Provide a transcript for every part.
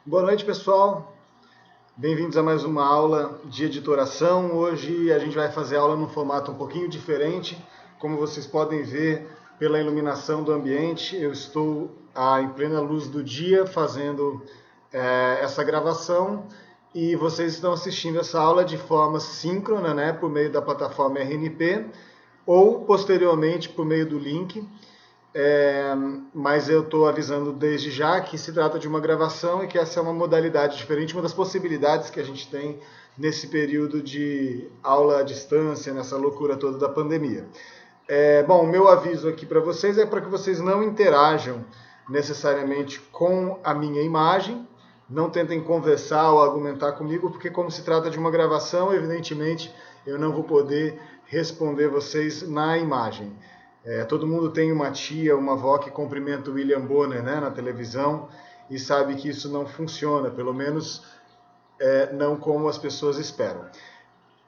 Boa noite, pessoal. Bem-vindos a mais uma aula de editoração. Hoje a gente vai fazer a aula num formato um pouquinho diferente. Como vocês podem ver pela iluminação do ambiente, eu estou em plena luz do dia fazendo essa gravação e vocês estão assistindo essa aula de forma síncrona, né, por meio da plataforma RNP ou posteriormente por meio do link. Mas eu estou avisando desde já que se trata de uma gravação e que essa é uma modalidade diferente, uma das possibilidades que a gente tem nesse período de aula à distância, nessa loucura toda da pandemia. Bom, o meu aviso aqui para vocês é para que vocês não interajam necessariamente com a minha imagem, não tentem conversar ou argumentar comigo, porque como se trata de uma gravação, evidentemente eu não vou poder responder vocês na imagem. Todo mundo tem uma tia, uma avó que cumprimenta o William Bonner, né, na televisão e sabe que isso não funciona, pelo menos não como as pessoas esperam.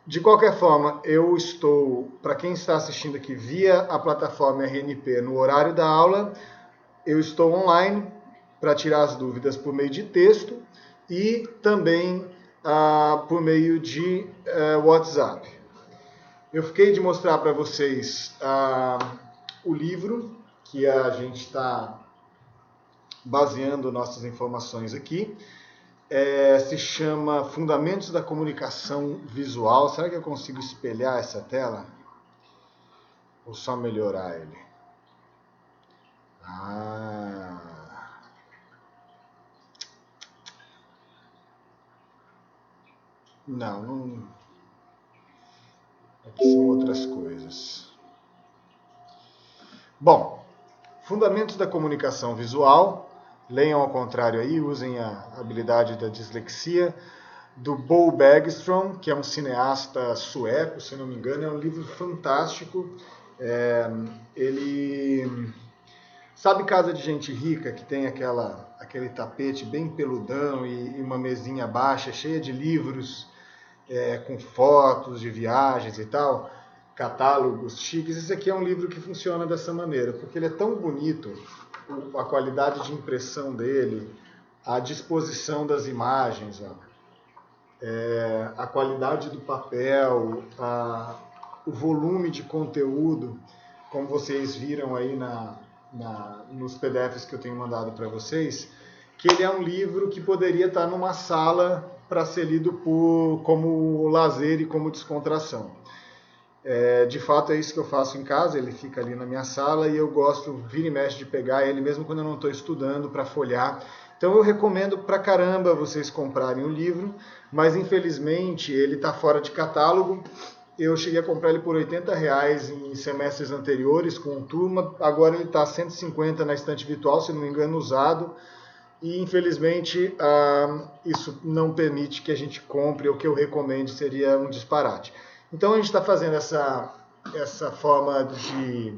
De qualquer forma, eu estou, para quem está assistindo aqui via a plataforma RNP no horário da aula, eu estou online para tirar as dúvidas por meio de texto e também por meio de WhatsApp. Eu fiquei de mostrar para vocês o livro que a gente está baseando nossas informações aqui. Se chama Fundamentos da Comunicação Visual. Será que eu consigo espelhar essa tela? Ou só melhorar ele? Não. Aqui são outras coisas. Bom, Fundamentos da Comunicação Visual, leiam ao contrário aí, usem a habilidade da dislexia, do Bo Bergström, que é um cineasta sueco, se não me engano, é um livro fantástico. Ele sabe Casa de Gente Rica, que tem aquele tapete bem peludão e uma mesinha baixa, cheia de livros, com fotos de viagens e tal, catálogos chiques. Esse aqui é um livro que funciona dessa maneira, porque ele é tão bonito, a qualidade de impressão dele, a disposição das imagens, a qualidade do papel, o volume de conteúdo, como vocês viram aí nos PDFs que eu tenho mandado para vocês, que ele é um livro que poderia estar numa sala para ser lido como lazer e como descontração. De fato é isso que eu faço em casa, ele fica ali na minha sala e eu gosto, vira e mexe, de pegar ele mesmo quando eu não estou estudando, para folhear. Então eu recomendo pra caramba vocês comprarem o livro, mas infelizmente ele está fora de catálogo. Eu cheguei a comprar ele por R$80 em semestres anteriores com turma, agora ele está 150 na estante virtual, se não me engano, usado. E infelizmente isso não permite que a gente compre, ou que eu recomende seria um disparate. Então a gente está fazendo essa forma de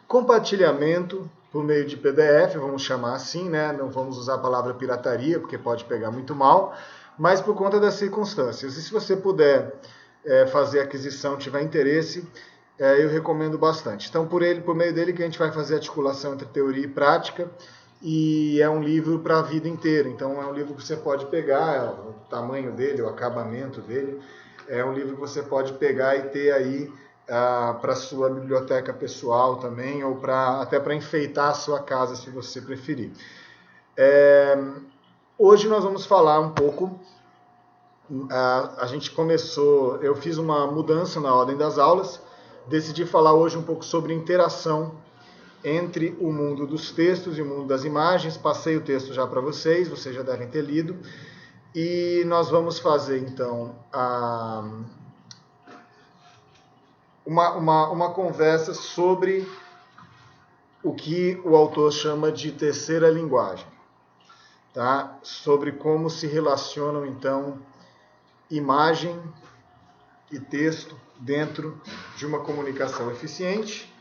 compartilhamento por meio de PDF, vamos chamar assim, né? Não vamos usar a palavra pirataria, porque pode pegar muito mal, mas por conta das circunstâncias. E se você puder fazer a aquisição, tiver interesse, eu recomendo bastante. Então por meio dele que a gente vai fazer a articulação entre teoria e prática, e é um livro para a vida inteira. Então é um livro que você pode pegar, o tamanho dele, o acabamento dele, é um livro que você pode pegar e ter aí para a sua biblioteca pessoal também, ou até para enfeitar a sua casa, se você preferir. Hoje nós vamos falar um pouco, a gente começou, eu fiz uma mudança na ordem das aulas, decidi falar hoje um pouco sobre interação entre o mundo dos textos e o mundo das imagens. Passei o texto já para vocês já devem ter lido. E nós vamos fazer, então, uma conversa sobre o que o autor chama de terceira linguagem, tá? Sobre como se relacionam, então, imagem e texto dentro de uma comunicação eficiente.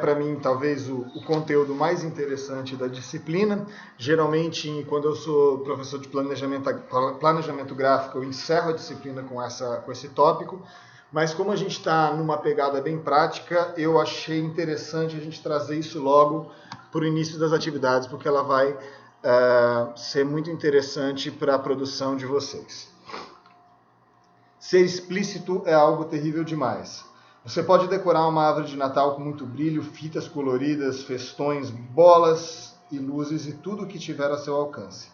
Para mim, talvez, o conteúdo mais interessante da disciplina. Geralmente, quando eu sou professor de planejamento gráfico, eu encerro a disciplina com esse tópico, Mas como a gente está numa pegada bem prática, eu achei interessante a gente trazer isso logo para o início das atividades, porque ela vai ser muito interessante para a produção de vocês. Ser explícito é algo terrível demais. Você pode decorar uma árvore de Natal com muito brilho, fitas coloridas, festões, bolas e luzes e tudo o que tiver a seu alcance,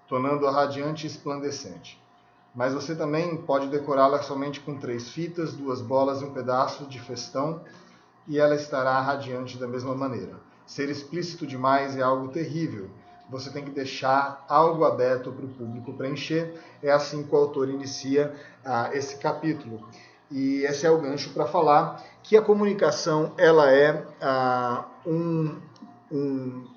tornando-a radiante e esplandecente. Mas você também pode decorá-la somente com 3 fitas, 2 bolas e um pedaço de festão, e ela estará radiante da mesma maneira. Ser explícito demais é algo terrível. Você tem que deixar algo aberto para o público preencher. É assim que o autor inicia esse capítulo. E esse é o gancho para falar que a comunicação ela é um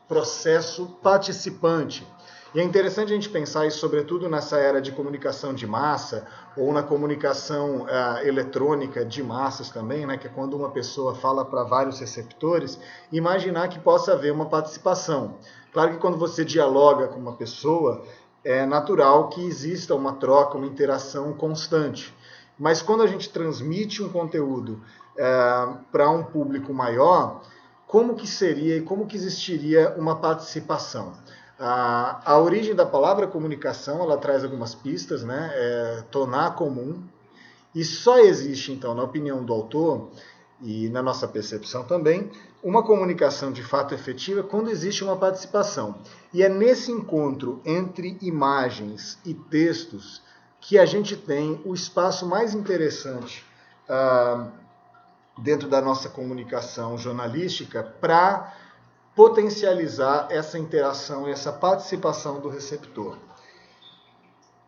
processo participante. E é interessante a gente pensar isso, sobretudo nessa era de comunicação de massa, ou na comunicação eletrônica de massas também, né, que é quando uma pessoa fala para vários receptores, imaginar que possa haver uma participação. Claro que quando você dialoga com uma pessoa, é natural que exista uma troca, uma interação constante. Mas quando a gente transmite um conteúdo para um público maior, como que seria e como que existiria uma participação? A origem da palavra comunicação, ela traz algumas pistas, né? Tornar comum, e só existe, então, na opinião do autor, e na nossa percepção também, uma comunicação de fato efetiva quando existe uma participação. E é nesse encontro entre imagens e textos que a gente tem o espaço mais interessante dentro da nossa comunicação jornalística para potencializar essa interação e essa participação do receptor.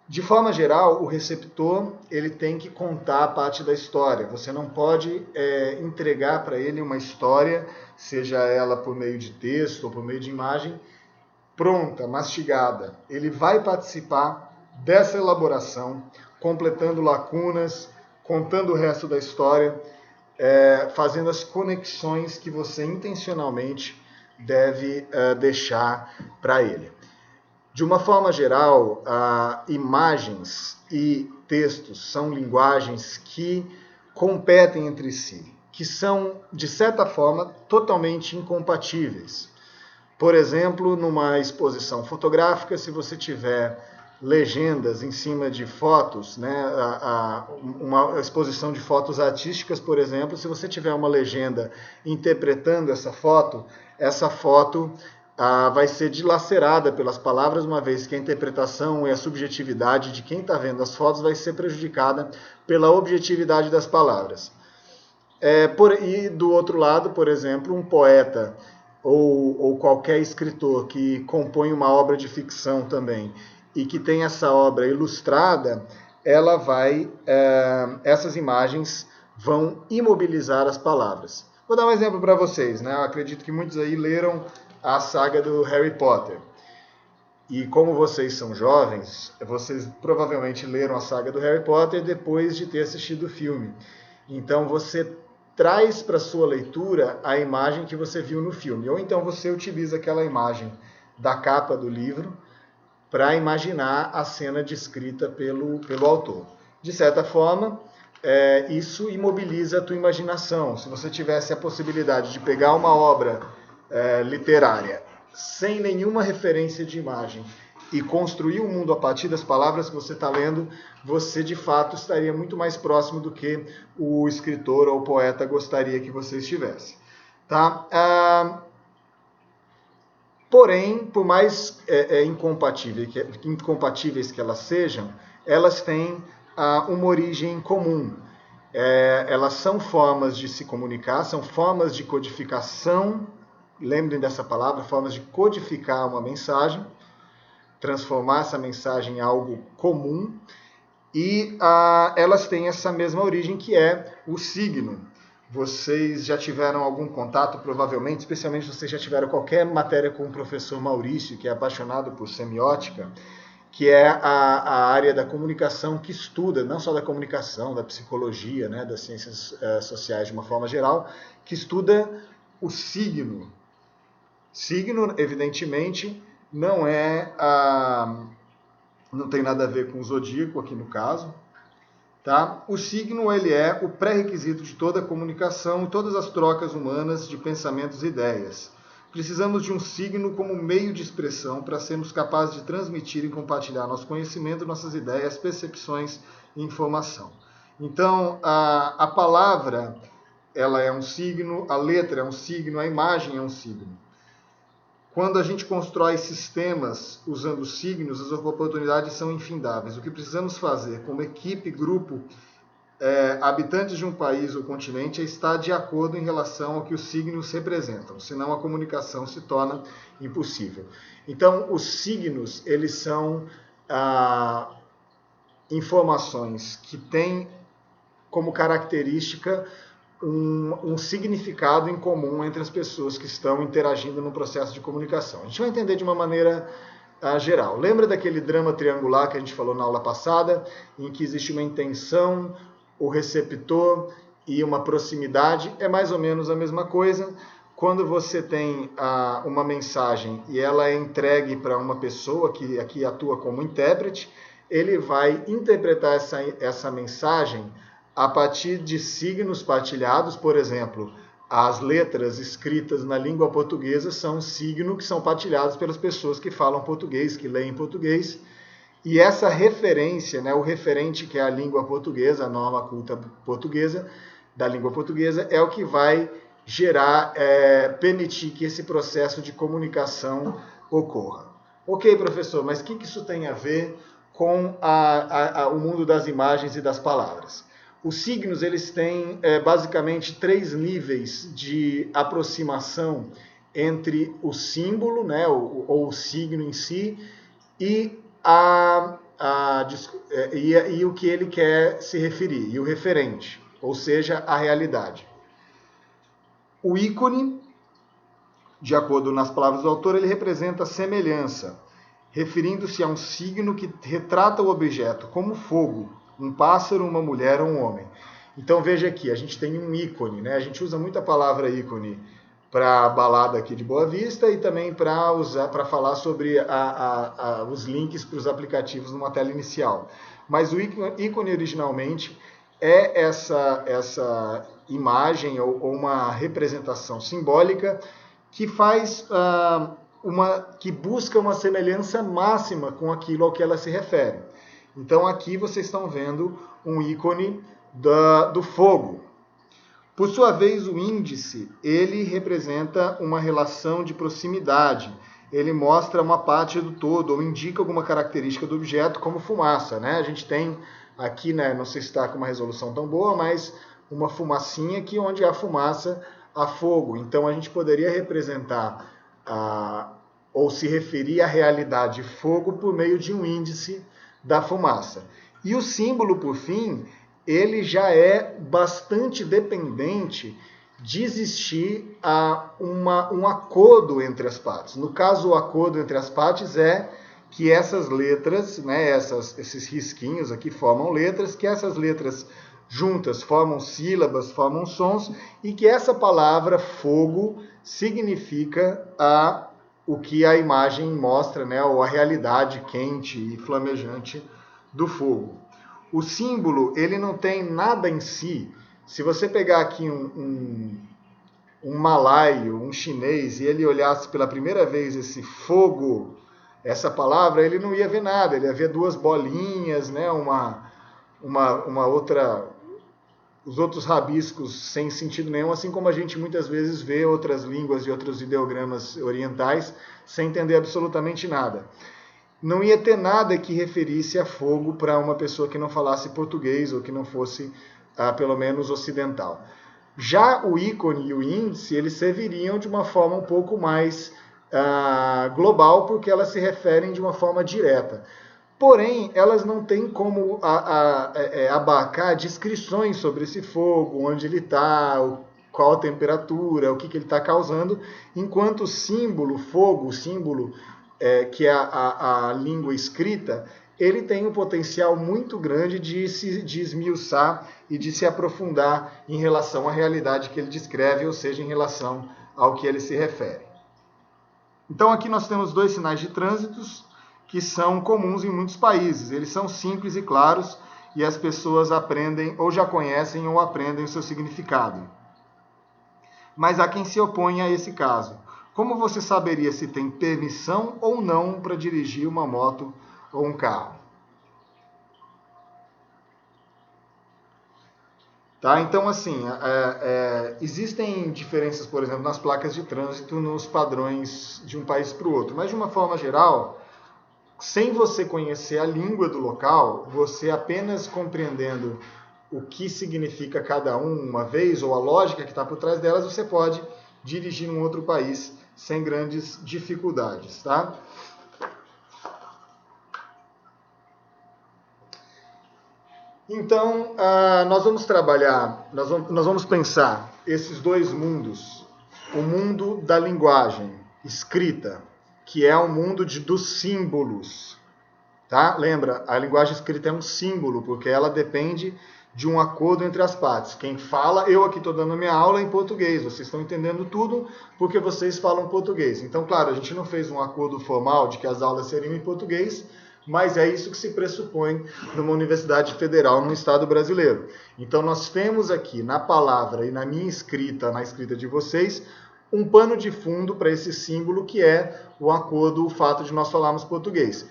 De forma geral, o receptor ele tem que contar parte da história. Você não pode entregar para ele uma história, seja ela por meio de texto ou por meio de imagem, pronta, mastigada. Ele vai participar dessa elaboração, completando lacunas, contando o resto da história, fazendo as conexões que você intencionalmente deve deixar para ele. De uma forma geral, imagens e textos são linguagens que competem entre si, que são, de certa forma, totalmente incompatíveis. Por exemplo, numa exposição fotográfica, se você tiver legendas em cima de fotos, né, uma exposição de fotos artísticas, por exemplo, se você tiver uma legenda interpretando essa foto vai ser dilacerada pelas palavras, uma vez que a interpretação e a subjetividade de quem está vendo as fotos vai ser prejudicada pela objetividade das palavras. E do outro lado, por exemplo, um poeta ou qualquer escritor que compõe uma obra de ficção também e que tem essa obra ilustrada, essas imagens vão imobilizar as palavras. Vou dar um exemplo para vocês, né? Eu acredito que muitos aí leram a saga do Harry Potter. E como vocês são jovens, vocês provavelmente leram a saga do Harry Potter depois de ter assistido o filme. Então você traz para sua leitura a imagem que você viu no filme. Ou então você utiliza aquela imagem da capa do livro para imaginar a cena descrita pelo autor. De certa forma, isso imobiliza a tua imaginação. Se você tivesse a possibilidade de pegar uma obra literária sem nenhuma referência de imagem e construir um mundo a partir das palavras que você está lendo, você de fato estaria muito mais próximo do que o escritor ou o poeta gostaria que você estivesse. Tá? Porém, por mais incompatíveis que elas sejam, elas têm uma origem comum. Elas são formas de se comunicar, são formas de codificação. Lembrem dessa palavra, formas de codificar uma mensagem, transformar essa mensagem em algo comum, e elas têm essa mesma origem, que é o signo. Vocês já tiveram algum contato, provavelmente, especialmente se vocês já tiveram qualquer matéria com o professor Maurício, que é apaixonado por semiótica, que é a área da comunicação que estuda, não só da comunicação, da psicologia, né, das ciências sociais de uma forma geral, que estuda o signo. Signo, evidentemente, não tem nada a ver com o zodíaco aqui no caso, Tá? O signo ele é o pré-requisito de toda a comunicação e todas as trocas humanas de pensamentos e ideias. Precisamos de um signo como meio de expressão para sermos capazes de transmitir e compartilhar nosso conhecimento, nossas ideias, percepções e informação. Então, a palavra ela é um signo, a letra é um signo, a imagem é um signo. Quando a gente constrói sistemas usando signos, as oportunidades são infindáveis. O que precisamos fazer como equipe, grupo, habitantes de um país ou continente é estar de acordo em relação ao que os signos representam, senão a comunicação se torna impossível. Então, os signos, eles são informações que têm como característica um significado em comum entre as pessoas que estão interagindo no processo de comunicação. A gente vai entender de uma maneira geral. Lembra daquele drama triangular que a gente falou na aula passada, em que existe uma intenção, o receptor e uma proximidade? É mais ou menos a mesma coisa. Quando você tem uma mensagem e ela é entregue para uma pessoa que aqui atua como intérprete, ele vai interpretar essa mensagem a partir de signos partilhados. Por exemplo, as letras escritas na língua portuguesa são um signo que são partilhados pelas pessoas que falam português, que leem português. E essa referência, o referente que é a língua portuguesa, a norma culta portuguesa, da língua portuguesa, é o que vai gerar, permitir que esse processo de comunicação ocorra. Ok, professor, mas o que isso tem a ver com o mundo das imagens e das palavras? Os signos, eles têm basicamente 3 níveis de aproximação entre o símbolo, ou o signo em si, e o que ele quer se referir, e o referente, ou seja, a realidade. O ícone, de acordo nas palavras do autor, ele representa semelhança, referindo-se a um signo que retrata o objeto como fogo, um pássaro, uma mulher ou um homem. Então veja aqui, a gente tem um ícone, A gente usa muito a palavra ícone para a balada aqui de Boa Vista e também para falar sobre os links para os aplicativos numa tela inicial. Mas o ícone originalmente é essa imagem ou uma representação simbólica que faz que busca uma semelhança máxima com aquilo ao que ela se refere. Então aqui vocês estão vendo um ícone do fogo. Por sua vez, o índice, ele representa uma relação de proximidade. Ele mostra uma parte do todo, ou indica alguma característica do objeto, como fumaça, A gente tem aqui, não sei se está com uma resolução tão boa, mas uma fumacinha aqui onde há fumaça, há fogo. Então a gente poderia representar ou se referir à realidade fogo por meio de um índice da fumaça. E o símbolo, por fim, ele já é bastante dependente de existir um acordo entre as partes. No caso, o acordo entre as partes é que essas letras, esses risquinhos aqui formam letras, que essas letras juntas formam sílabas, formam sons, e que essa palavra fogo significa o que a imagem mostra, ou a realidade quente e flamejante do fogo. O símbolo, ele não tem nada em si. Se você pegar aqui um malaio, um chinês, e ele olhasse pela primeira vez esse fogo, essa palavra, ele não ia ver nada. Ele ia ver 2 bolinhas, uma outra, os outros rabiscos sem sentido nenhum, assim como a gente muitas vezes vê outras línguas e outros ideogramas orientais sem entender absolutamente nada. Não ia ter nada que referisse a fogo para uma pessoa que não falasse português ou que não fosse, pelo menos, ocidental. Já o ícone e o índice, eles serviriam de uma forma um pouco mais global, porque elas se referem de uma forma direta. Porém, elas não têm como abarcar descrições sobre esse fogo, onde ele está, qual a temperatura, o que ele está causando, enquanto o símbolo, fogo, o símbolo que é a língua escrita, ele tem um potencial muito grande de esmiuçar e de se aprofundar em relação à realidade que ele descreve, ou seja, em relação ao que ele se refere. Então aqui nós temos 2 sinais de trânsitos que são comuns em muitos países. Eles são simples e claros e as pessoas aprendem, ou já conhecem ou aprendem o seu significado. Mas há quem se opõe a esse caso. Como você saberia se tem permissão ou não para dirigir uma moto ou um carro? Tá? Então, assim, existem diferenças, por exemplo, nas placas de trânsito, nos padrões de um país para o outro. Mas, de uma forma geral, sem você conhecer a língua do local, você apenas compreendendo o que significa cada uma vez, ou a lógica que está por trás delas, você pode dirigir em um outro país sem grandes dificuldades, tá? Então, nós vamos trabalhar, nós vamos pensar esses dois mundos. O mundo da linguagem escrita, que é o mundo dos símbolos. Tá? Lembra, a linguagem escrita é um símbolo, porque ela depende de um acordo entre as partes. Quem fala, eu aqui estou dando minha aula em português, vocês estão entendendo tudo porque vocês falam português. Então, claro, a gente não fez um acordo formal de que as aulas seriam em português, mas é isso que se pressupõe numa universidade federal no estado brasileiro. Então, nós temos aqui na palavra e na minha escrita, na escrita de vocês, um pano de fundo para esse símbolo que é o acordo, o fato de nós falarmos português.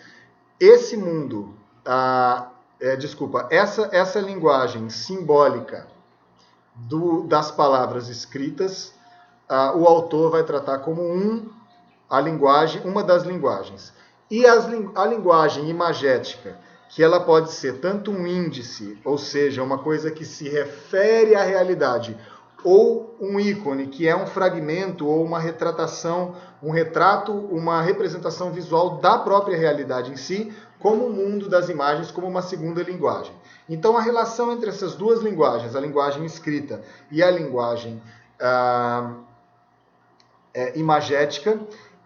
Esse mundo, essa linguagem simbólica das palavras escritas, o autor vai tratar como uma das linguagens. E a linguagem imagética, que ela pode ser tanto um índice, ou seja, uma coisa que se refere à realidade, ou um ícone, que é um fragmento ou uma retratação, um retrato, uma representação visual da própria realidade em si, como o mundo das imagens, como uma segunda linguagem. Então, a relação entre essas duas linguagens, a linguagem escrita e a linguagem imagética,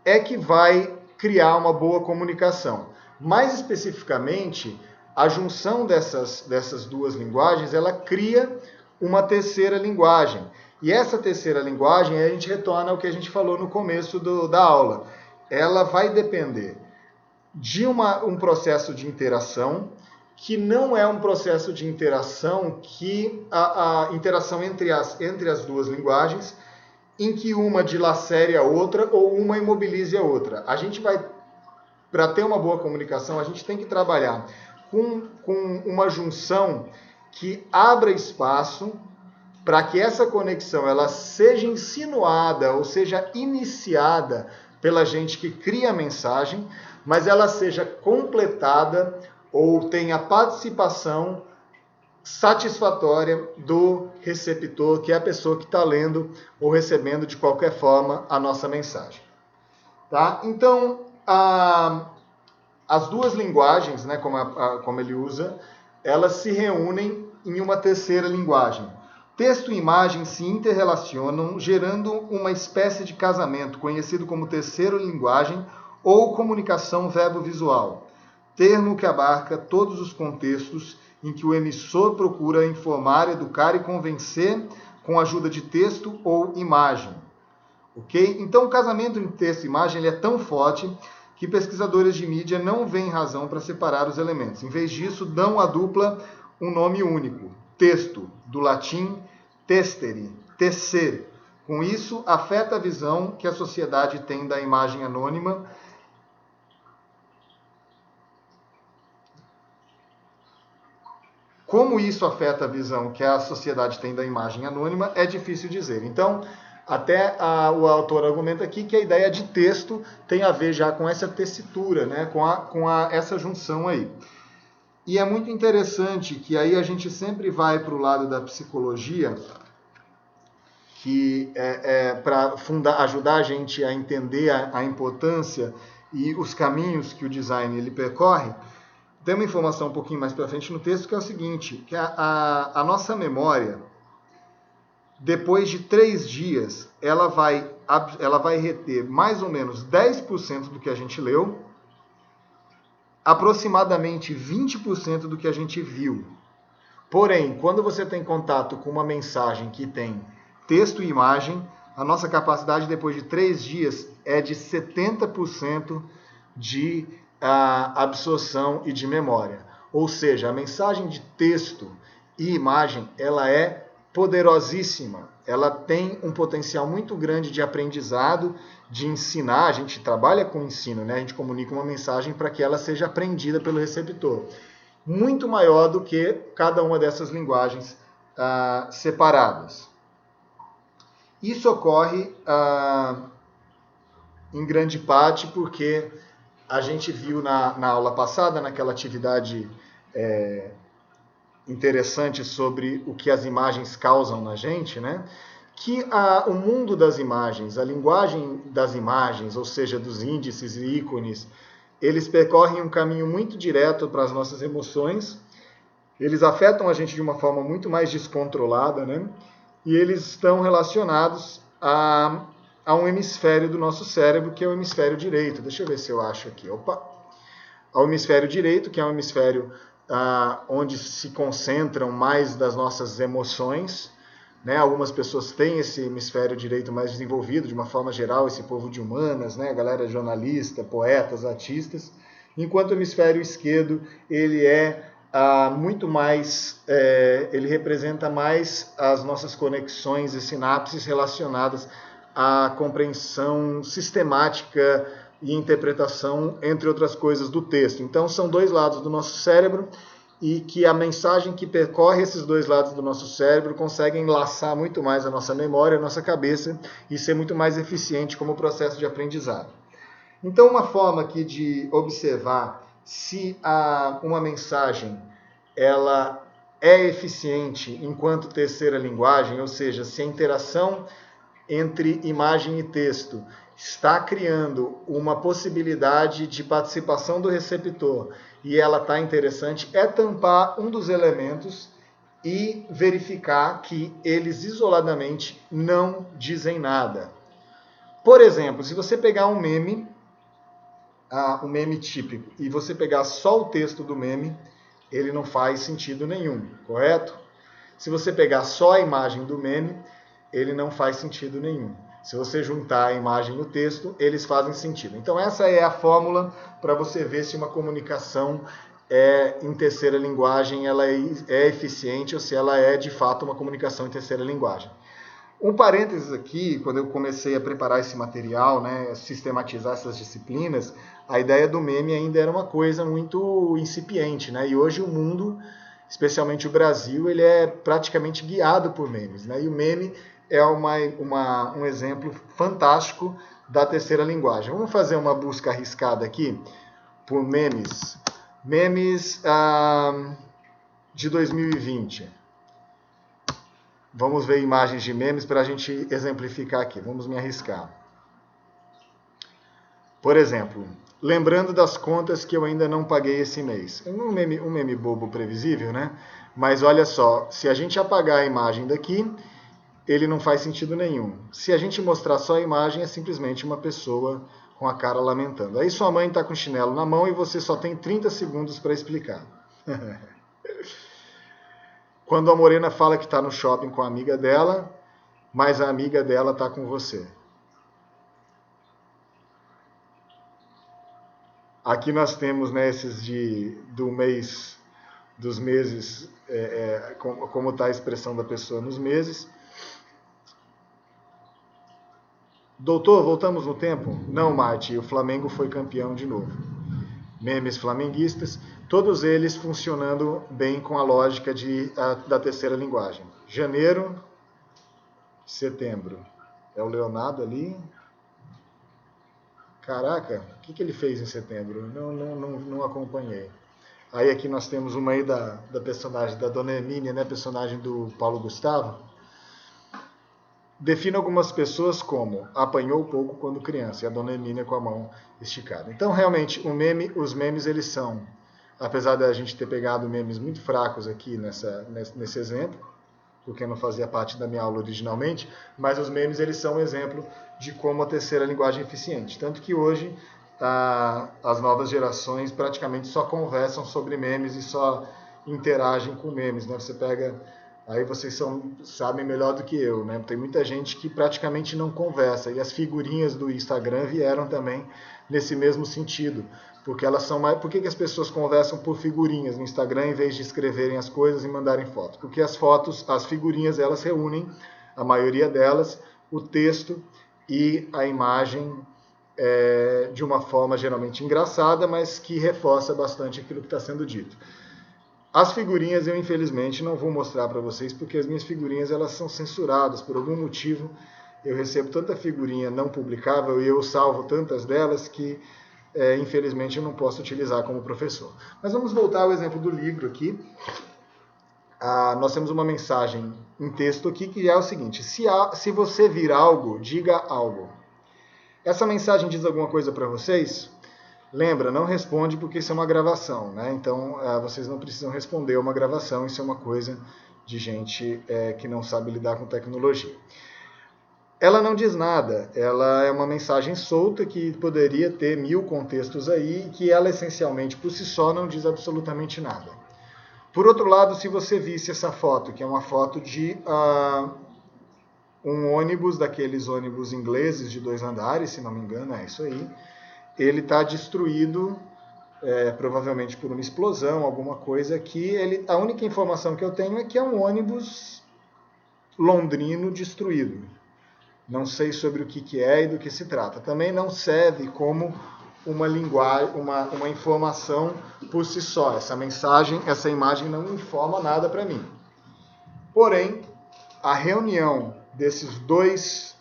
é que vai criar uma boa comunicação. Mais especificamente, a junção dessas duas linguagens, ela cria uma terceira linguagem. E essa terceira linguagem, a gente retorna ao que a gente falou no começo da aula. Ela vai depender de um processo de interação, que não é um processo de interação a interação entre as duas linguagens, em que uma dilacere a outra ou uma imobilize a outra. A gente vai, para ter uma boa comunicação, a gente tem que trabalhar com uma junção que abra espaço para que essa conexão ela seja insinuada ou seja iniciada pela gente que cria a mensagem, mas ela seja completada ou tenha participação satisfatória do receptor, que é a pessoa que está lendo ou recebendo de qualquer forma a nossa mensagem. Tá? Então, as duas linguagens, né, como ele usa, elas se reúnem em uma terceira linguagem. Texto e imagem se interrelacionam, gerando uma espécie de casamento, conhecido como terceira linguagem ou comunicação verbo-visual, termo que abarca todos os contextos em que o emissor procura informar, educar e convencer com a ajuda de texto ou imagem. Okay? Então, o casamento entre texto e imagem ele é tão forte que pesquisadores de mídia não veem razão para separar os elementos. Em vez disso, dão à dupla um nome único, texto, do latim testere, tecer. Com isso, afeta a visão que a sociedade tem da imagem anônima. Como isso afeta a visão que a sociedade tem da imagem anônima é difícil dizer. Então, até o autor argumenta aqui que a ideia de texto tem a ver já com essa tessitura, né? com essa junção aí. E é muito interessante que aí a gente sempre vai para o lado da psicologia, que para ajudar a gente a entender a importância e os caminhos que o design ele percorre. Tem uma informação um pouquinho mais para frente no texto, que é o seguinte, que a nossa memória, depois de 3 dias, ela vai reter mais ou menos 10% do que a gente leu, aproximadamente 20% do que a gente viu. Porém, quando você tem contato com uma mensagem que tem texto e imagem, a nossa capacidade depois de 3 dias é de 70% de absorção e de memória. Ou seja, a mensagem de texto e imagem, ela é poderosíssima. Ela tem um potencial muito grande de aprendizado, de ensinar. A gente trabalha com ensino, né? A gente comunica uma mensagem para que ela seja aprendida pelo receptor. Muito maior do que cada uma dessas linguagens separadas. Isso ocorre em grande parte porque a gente viu na aula passada, naquela atividade interessante sobre o que as imagens causam na gente, né? Que o mundo das imagens, a linguagem das imagens, ou seja, dos índices e ícones, eles percorrem um caminho muito direto para as nossas emoções, eles afetam a gente de uma forma muito mais descontrolada, né? E eles estão relacionados a um hemisfério do nosso cérebro, que é o hemisfério direito. Deixa eu ver se eu acho aqui. Opa! Ao hemisfério direito, que é um hemisfério onde se concentram mais das nossas emoções, né? Algumas pessoas têm esse hemisfério direito mais desenvolvido, de uma forma geral, esse povo de humanas, né? A galera jornalista, poetas, artistas, enquanto o hemisfério esquerdo ele é muito mais, ele representa mais as nossas conexões e sinapses relacionadas à compreensão sistemática e interpretação, entre outras coisas, do texto. Então, são dois lados do nosso cérebro e que a mensagem que percorre esses dois lados do nosso cérebro consegue enlaçar muito mais a nossa memória, a nossa cabeça e ser muito mais eficiente como processo de aprendizado. Então, uma forma aqui de observar se uma mensagem ela é eficiente enquanto terceira linguagem, ou seja, se a interação entre imagem e texto está criando uma possibilidade de participação do receptor e ela está interessante, é tampar um dos elementos e verificar que eles isoladamente não dizem nada. Por exemplo, se você pegar um meme típico, e você pegar só o texto do meme, ele não faz sentido nenhum, correto? Se você pegar só a imagem do meme, ele não faz sentido nenhum. Se você juntar a imagem e o texto, eles fazem sentido. Então essa é a fórmula para você ver se uma comunicação em terceira linguagem ela é eficiente ou se ela é de fato uma comunicação em terceira linguagem. Um parênteses aqui, quando eu comecei a preparar esse material, né, sistematizar essas disciplinas, a ideia do meme ainda era uma coisa muito incipiente, né? E hoje o mundo, especialmente o Brasil, ele é praticamente guiado por memes, né? E o meme é um exemplo fantástico da terceira linguagem. Vamos fazer uma busca arriscada aqui por memes. Memes de 2020. Vamos ver imagens de memes para a gente exemplificar aqui. Vamos me arriscar. Por exemplo, lembrando das contas que eu ainda não paguei esse mês. Um meme bobo previsível, né? Mas olha só, se a gente apagar a imagem daqui, ele não faz sentido nenhum. Se a gente mostrar só a imagem, é simplesmente uma pessoa com a cara lamentando. Aí sua mãe está com o chinelo na mão e você só tem 30 segundos para explicar. Quando a Morena fala que está no shopping com a amiga dela, mas a amiga dela está com você. Aqui nós temos, né, esses dos meses, como está a expressão da pessoa nos meses. Doutor, voltamos no tempo? Não, Marte, o Flamengo foi campeão de novo. Memes flamenguistas, todos eles funcionando bem com a lógica da terceira linguagem. Janeiro, setembro. É o Leonardo ali. Caraca, o que ele fez em setembro? Não acompanhei. Aí aqui nós temos uma aí da personagem, da Dona Hermínia, né? Personagem do Paulo Gustavo. Define algumas pessoas como apanhou pouco quando criança, e a Dona Hermínia com a mão esticada. Então, realmente, os memes, eles são, apesar da gente ter pegado memes muito fracos aqui nesse exemplo, porque não fazia parte da minha aula originalmente, mas os memes, eles são um exemplo de como a terceira linguagem é eficiente. Tanto que hoje, as novas gerações praticamente só conversam sobre memes e só interagem com memes, né? Você pega... Aí vocês sabem melhor do que eu, né? Tem muita gente que praticamente não conversa. E as figurinhas do Instagram vieram também nesse mesmo sentido. porque elas são mais... Por que as pessoas conversam por figurinhas no Instagram em vez de escreverem as coisas e mandarem fotos? Porque as fotos, as figurinhas, elas reúnem, a maioria delas, o texto e a imagem de uma forma geralmente engraçada, mas que reforça bastante aquilo que está sendo dito. As figurinhas eu, infelizmente, não vou mostrar para vocês, porque as minhas figurinhas elas são censuradas. Por algum motivo, eu recebo tanta figurinha não publicável e eu salvo tantas delas que, infelizmente, eu não posso utilizar como professor. Mas vamos voltar ao exemplo do livro aqui. Nós temos uma mensagem em texto aqui que é o seguinte: se você vir algo, diga algo. Essa mensagem diz alguma coisa para vocês? Lembra, não responde porque isso é uma gravação, né? Então, vocês não precisam responder uma gravação, isso é uma coisa de gente que não sabe lidar com tecnologia. Ela não diz nada, ela é uma mensagem solta que poderia ter 1000 contextos aí, que ela essencialmente por si só não diz absolutamente nada. Por outro lado, se você visse essa foto, que é uma foto de um ônibus, daqueles ônibus ingleses de 2 andares, se não me engano, é isso aí, ele está destruído, provavelmente por uma explosão, alguma coisa que a única informação que eu tenho é que é um ônibus londrino destruído. Não sei sobre o que é e do que se trata. Também não serve como uma linguagem, uma informação por si só. Essa mensagem, essa imagem não informa nada para mim. Porém, a reunião desses dois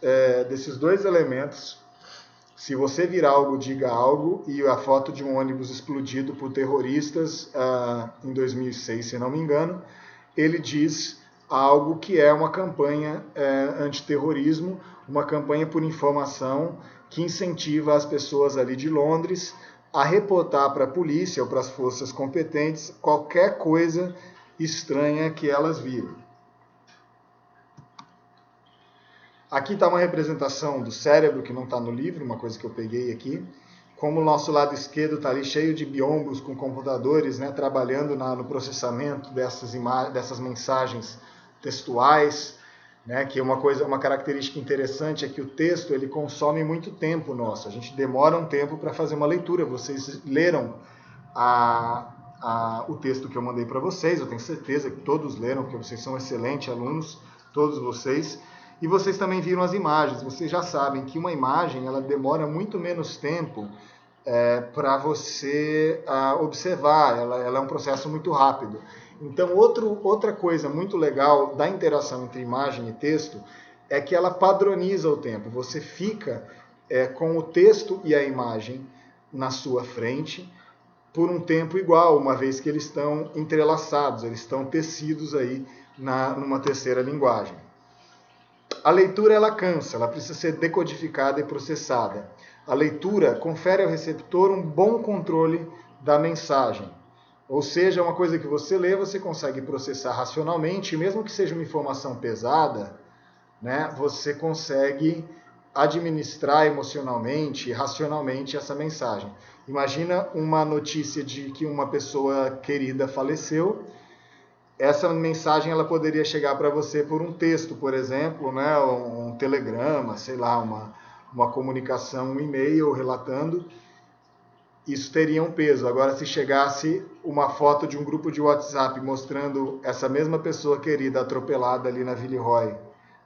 elementos, se você vir algo, diga algo, e a foto de um ônibus explodido por terroristas em 2006, se não me engano, ele diz algo que é uma campanha antiterrorismo, uma campanha por informação que incentiva as pessoas ali de Londres a reportar para a polícia ou para as forças competentes qualquer coisa estranha que elas viram. Aqui está uma representação do cérebro, que não está no livro, uma coisa que eu peguei aqui. Como o nosso lado esquerdo está ali cheio de biombos com computadores, né, trabalhando no processamento dessas mensagens textuais, né, que uma característica interessante é que o texto ele consome muito tempo nosso. A gente demora um tempo para fazer uma leitura. Vocês leram o texto que eu mandei para vocês, eu tenho certeza que todos leram, porque vocês são excelentes alunos, todos vocês. E vocês também viram as imagens. Vocês já sabem que uma imagem ela demora muito menos tempo para você observar. Ela é um processo muito rápido. Então, outra coisa muito legal da interação entre imagem e texto é que ela padroniza o tempo. Você fica com o texto e a imagem na sua frente por um tempo igual, uma vez que eles estão entrelaçados, eles estão tecidos aí numa terceira linguagem. A leitura ela cansa, ela precisa ser decodificada e processada. A leitura confere ao receptor um bom controle da mensagem. Ou seja, uma coisa que você lê, você consegue processar racionalmente, e mesmo que seja uma informação pesada, né, você consegue administrar emocionalmente e racionalmente essa mensagem. Imagina uma notícia de que uma pessoa querida faleceu. Essa mensagem ela poderia chegar para você por um texto, por exemplo, né, um telegrama, sei lá, uma comunicação, um e-mail relatando. Isso teria um peso. Agora, se chegasse uma foto de um grupo de WhatsApp mostrando essa mesma pessoa querida atropelada ali na Villeroy,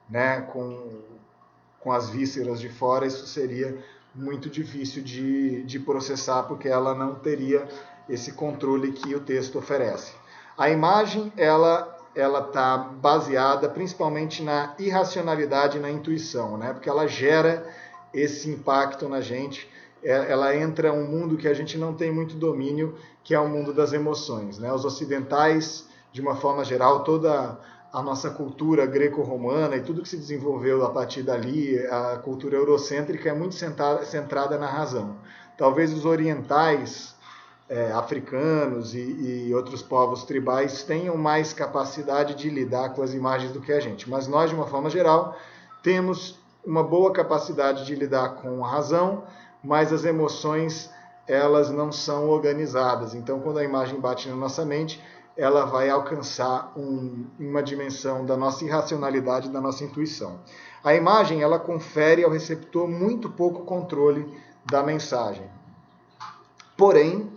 né, com as vísceras de fora, isso seria muito difícil de processar, porque ela não teria esse controle que o texto oferece. A imagem, ela está baseada principalmente na irracionalidade e na intuição, né? Porque ela gera esse impacto na gente. Ela entra em um mundo que a gente não tem muito domínio, que é o mundo das emoções, né? Os ocidentais, de uma forma geral, toda a nossa cultura greco-romana e tudo que se desenvolveu a partir dali, a cultura eurocêntrica é muito centrada na razão. Talvez os orientais, africanos e outros povos tribais tenham mais capacidade de lidar com as imagens do que a gente. Mas nós, de uma forma geral, temos uma boa capacidade de lidar com a razão, mas as emoções elas não são organizadas. Então, quando a imagem bate na nossa mente, ela vai alcançar uma dimensão da nossa irracionalidade, da nossa intuição. A imagem ela confere ao receptor muito pouco controle da mensagem. Porém,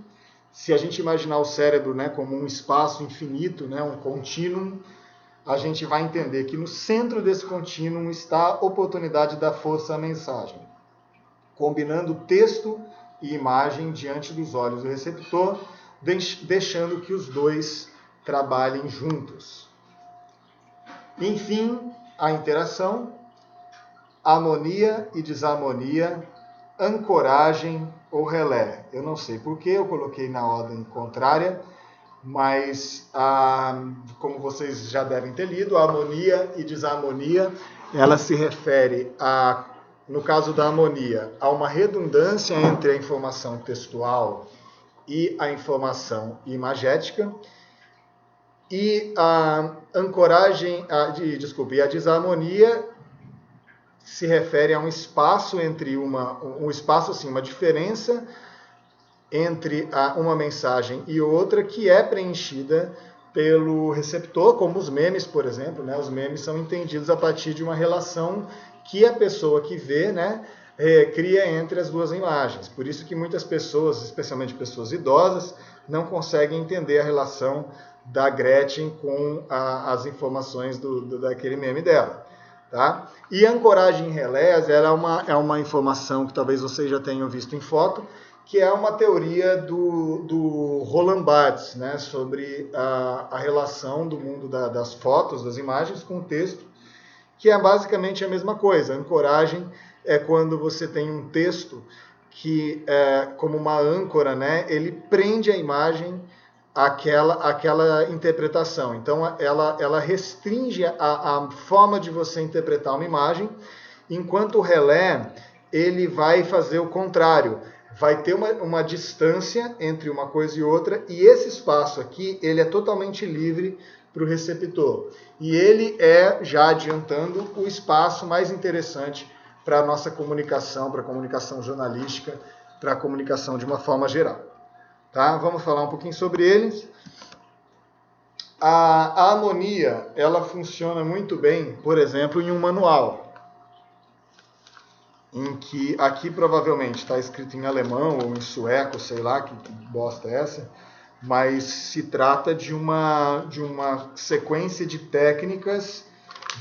se a gente imaginar o cérebro, né, como um espaço infinito, né, um contínuo, a gente vai entender que no centro desse contínuo está a oportunidade da força à mensagem, combinando texto e imagem diante dos olhos do receptor, deixando que os dois trabalhem juntos. Enfim, a interação, harmonia e desarmonia, ancoragem ou relé. Eu não sei por que eu coloquei na ordem contrária, mas como vocês já devem ter lido, a harmonia e desarmonia, ela se refere a, no caso da harmonia, a uma redundância entre a informação textual e a informação imagética, e a ancoragem, a desarmonia se refere a um espaço entre uma diferença entre uma mensagem e outra que é preenchida pelo receptor, como os memes, por exemplo, né? Os memes são entendidos a partir de uma relação que a pessoa que vê, né, cria entre as duas imagens. Por isso que muitas pessoas, especialmente pessoas idosas, não conseguem entender a relação da Gretchen com as informações daquele meme dela. Tá? E a ancoragem em relés é uma informação que talvez vocês já tenham visto em foto, que é uma teoria do Roland Barthes, né, sobre a relação do mundo das fotos, das imagens, com o texto, que é basicamente a mesma coisa. A ancoragem é quando você tem um texto que, como uma âncora, né, ele prende a imagem àquela interpretação. Então, ela restringe a forma de você interpretar uma imagem, enquanto o relé ele vai fazer o contrário. Vai ter uma distância entre uma coisa e outra, e esse espaço aqui ele é totalmente livre para o receptor. E ele é, já adiantando, o espaço mais interessante para a nossa comunicação, para a comunicação jornalística, para a comunicação de uma forma geral. Tá? Vamos falar um pouquinho sobre eles. A harmonia, ela funciona muito bem, por exemplo, em um manual, em que aqui provavelmente está escrito em alemão ou em sueco, sei lá, que bosta é essa, mas se trata de uma sequência de técnicas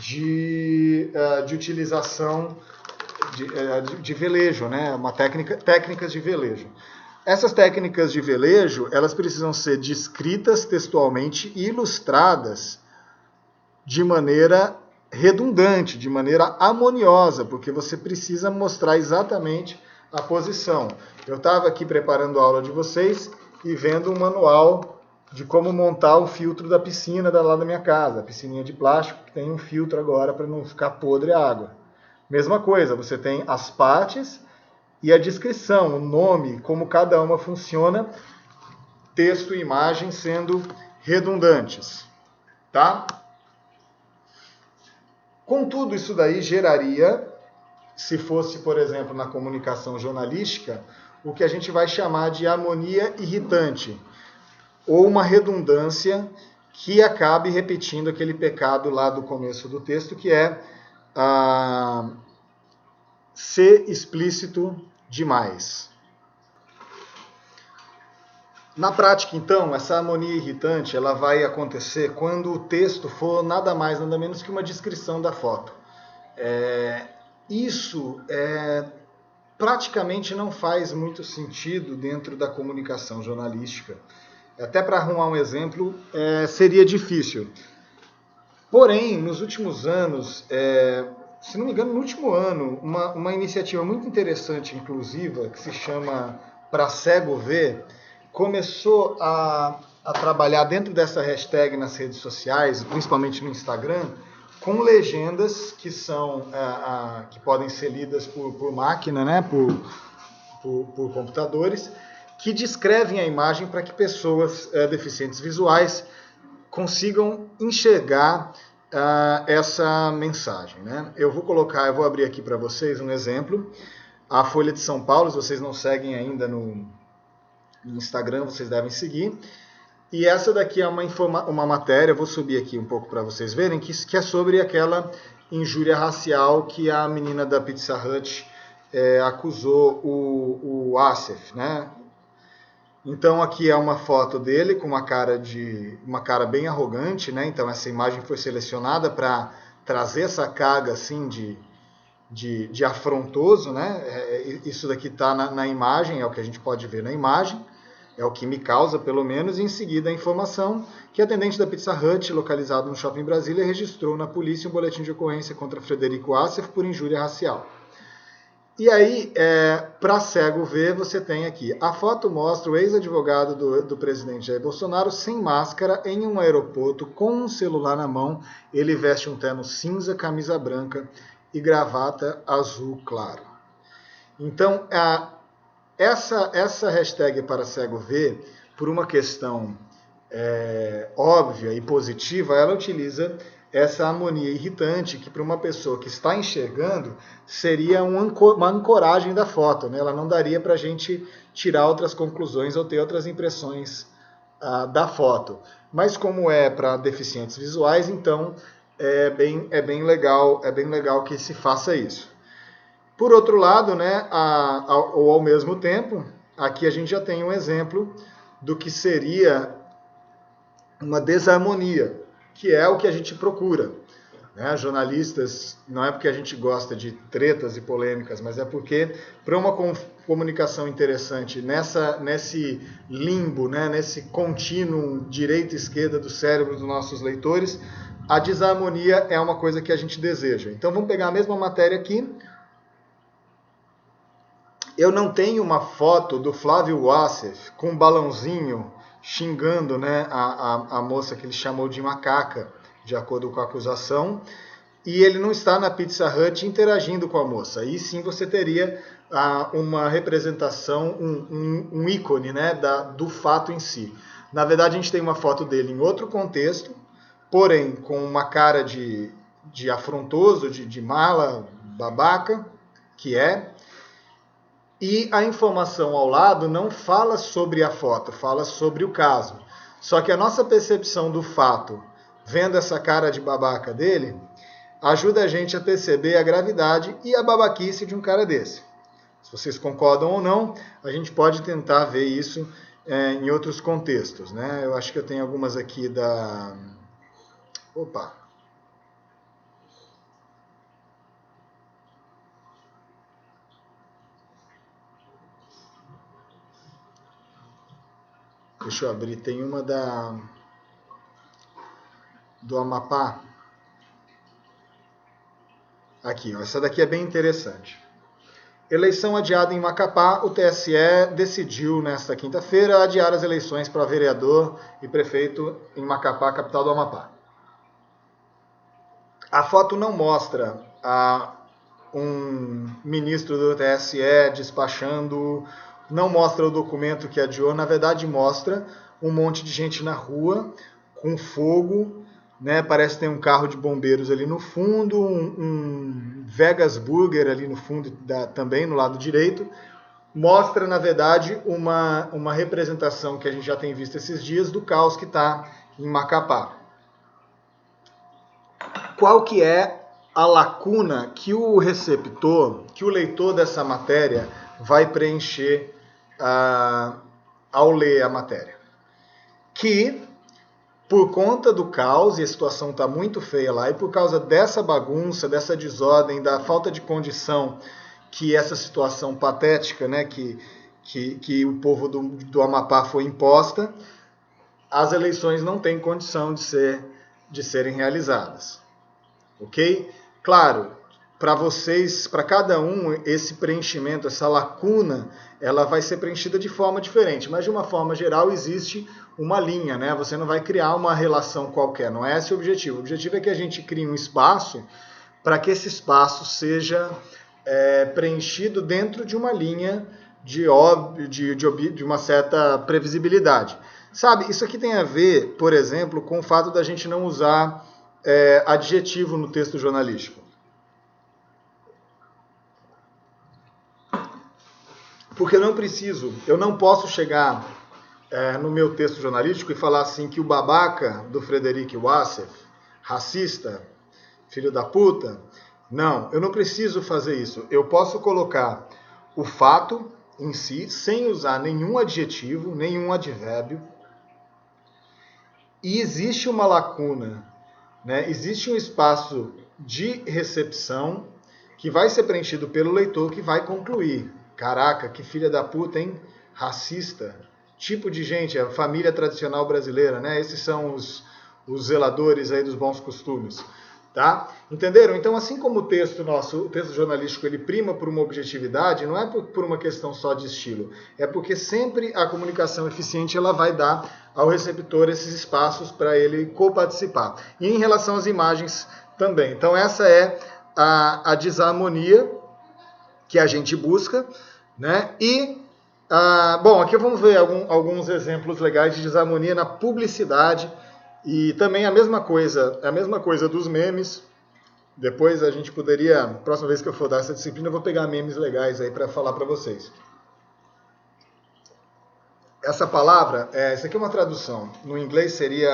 de utilização de velejo, né? Técnicas de velejo. Essas técnicas de velejo, elas precisam ser descritas textualmente e ilustradas de maneira redundante, de maneira harmoniosa, porque você precisa mostrar exatamente a posição. Eu estava aqui preparando a aula de vocês e vendo um manual de como montar o filtro da piscina lá da minha casa, a piscininha de plástico que tem um filtro agora para não ficar podre a água. Mesma coisa, você tem as partes e a descrição, o nome, como cada uma funciona, texto e imagem sendo redundantes, tá? Contudo, isso daí geraria, se fosse, por exemplo, na comunicação jornalística, o que a gente vai chamar de harmonia irritante, ou uma redundância que acabe repetindo aquele pecado lá do começo do texto, que é ser explícito demais. Na prática, então, essa harmonia irritante ela vai acontecer quando o texto for nada mais, nada menos que uma descrição da foto. Isso praticamente não faz muito sentido dentro da comunicação jornalística. Até para arrumar um exemplo, seria difícil. Porém, nos últimos anos, se não me engano, no último ano, uma iniciativa muito interessante, inclusiva, que se chama Pra Cego Ver, começou a trabalhar dentro dessa hashtag nas redes sociais, principalmente no Instagram, com legendas que que podem ser lidas por máquina, né, por computadores, que descrevem a imagem para que pessoas deficientes visuais consigam enxergar essa mensagem, né? Eu vou abrir aqui para vocês um exemplo. A Folha de São Paulo, se vocês não seguem ainda no Instagram, vocês devem seguir. E essa daqui é uma matéria, vou subir aqui um pouco para vocês verem, que é sobre aquela injúria racial que a menina da Pizza Hut acusou o Asif, né? Então aqui é uma foto dele com uma cara bem arrogante, né? Então essa imagem foi selecionada para trazer essa carga assim de afrontoso, né? Isso daqui está na imagem, é o que a gente pode ver na imagem, é o que me causa, pelo menos, e em seguida a informação que a atendente da Pizza Hut, localizado no Shopping Brasília, registrou na polícia um boletim de ocorrência contra Frederico Wassef por injúria racial. E aí, para cego ver, você tem aqui. A foto mostra o ex-advogado do presidente Jair Bolsonaro sem máscara em um aeroporto com um celular na mão. Ele veste um terno cinza, camisa branca e gravata azul claro. Então, essa hashtag para cego ver, por uma questão óbvia e positiva, ela utiliza essa harmonia irritante que para uma pessoa que está enxergando seria uma ancoragem da foto, né? Ela não daria para a gente tirar outras conclusões ou ter outras impressões da foto. Mas como é para deficientes visuais, então é bem legal que se faça isso. Por outro lado, né, ou ao mesmo tempo, aqui a gente já tem um exemplo do que seria uma desarmonia, que é o que a gente procura. Né? Jornalistas, não é porque a gente gosta de tretas e polêmicas, mas é porque, para uma comunicação interessante, nesse limbo, né, nesse contínuo direita e esquerda do cérebro dos nossos leitores, a desarmonia é uma coisa que a gente deseja. Então vamos pegar a mesma matéria aqui. Eu não tenho uma foto do Flávio Wassef com um balãozinho xingando, né, a moça que ele chamou de macaca, de acordo com a acusação, e ele não está na Pizza Hut interagindo com a moça. Aí sim você teria uma representação, um ícone, né, do fato em si. Na verdade, a gente tem uma foto dele em outro contexto, porém com uma cara de afrontoso, de mala, babaca, que é. E a informação ao lado não fala sobre a foto, fala sobre o caso. Só que a nossa percepção do fato, vendo essa cara de babaca dele, ajuda a gente a perceber a gravidade e a babaquice de um cara desse. Se vocês concordam ou não, a gente pode tentar ver isso em outros contextos, né? Eu acho que eu tenho algumas aqui da... Opa! Deixa eu abrir, tem uma do Amapá. Aqui, ó, essa daqui é bem interessante. Eleição adiada em Macapá, o TSE decidiu nesta quinta-feira adiar as eleições para vereador e prefeito em Macapá, capital do Amapá. A foto não mostra um ministro do TSE despachando, não mostra o documento que adiou, na verdade mostra um monte de gente na rua com fogo, né? Parece que tem um carro de bombeiros ali no fundo, um Vegas Burger ali no fundo, também no lado direito. Mostra, na verdade, uma representação que a gente já tem visto esses dias do caos que está em Macapá. Qual que é a lacuna que o receptor, que o leitor dessa matéria vai preencher ao ler a matéria? Que, por conta do caos, e a situação está muito feia lá, e por causa dessa bagunça, dessa desordem, da falta de condição que essa situação patética, né, que o povo do Amapá foi imposta, as eleições não têm condição de serem realizadas. Ok? Claro, para vocês, para cada um, esse preenchimento, essa lacuna, ela vai ser preenchida de forma diferente, mas de uma forma geral existe uma linha, né? Você não vai criar uma relação qualquer, não é esse o objetivo. O objetivo é que a gente crie um espaço para que esse espaço seja preenchido dentro de uma linha de uma certa previsibilidade. Sabe, isso aqui tem a ver, por exemplo, com o fato da gente não usar adjetivo no texto jornalístico. Porque eu não posso chegar no meu texto jornalístico e falar assim que o babaca do Frederico Wassef, racista, filho da puta, não, eu não preciso fazer isso. Eu posso colocar o fato em si, sem usar nenhum adjetivo, nenhum advérbio. E existe uma lacuna, né? Existe um espaço de recepção que vai ser preenchido pelo leitor, que vai concluir. Caraca, que filha da puta, hein? Racista. Tipo de gente, a família tradicional brasileira, né? Esses são os zeladores aí dos bons costumes. Tá? Entenderam? Então, assim como o texto nosso, o texto jornalístico, ele prima por uma objetividade, não é por uma questão só de estilo, é porque sempre a comunicação eficiente ela vai dar ao receptor esses espaços para ele coparticipar. E em relação às imagens também. Então, essa é a desarmonia que a gente busca, né? E, bom, aqui vamos ver alguns exemplos legais de desarmonia na publicidade. E também a mesma coisa dos memes. Depois a gente poderia, próxima vez que eu for dar essa disciplina, eu vou pegar memes legais aí para falar para vocês. Essa palavra, essa aqui é uma tradução. No inglês seria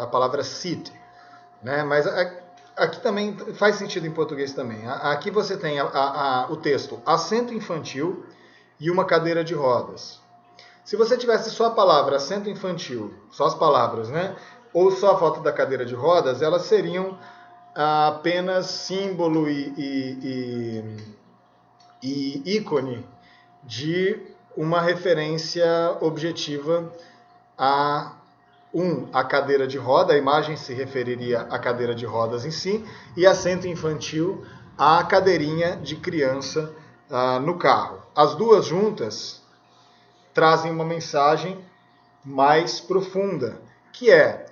a palavra sit, né? Mas aqui também faz sentido em português também. Aqui você tem o texto assento infantil e uma cadeira de rodas. Se você tivesse só a palavra assento infantil, só as palavras, né? Ou só a foto da cadeira de rodas, elas seriam apenas símbolo e ícone de uma referência objetiva a cadeira de roda, a imagem se referiria à cadeira de rodas em si, e assento infantil à cadeirinha de criança no carro. As duas juntas trazem uma mensagem mais profunda, que é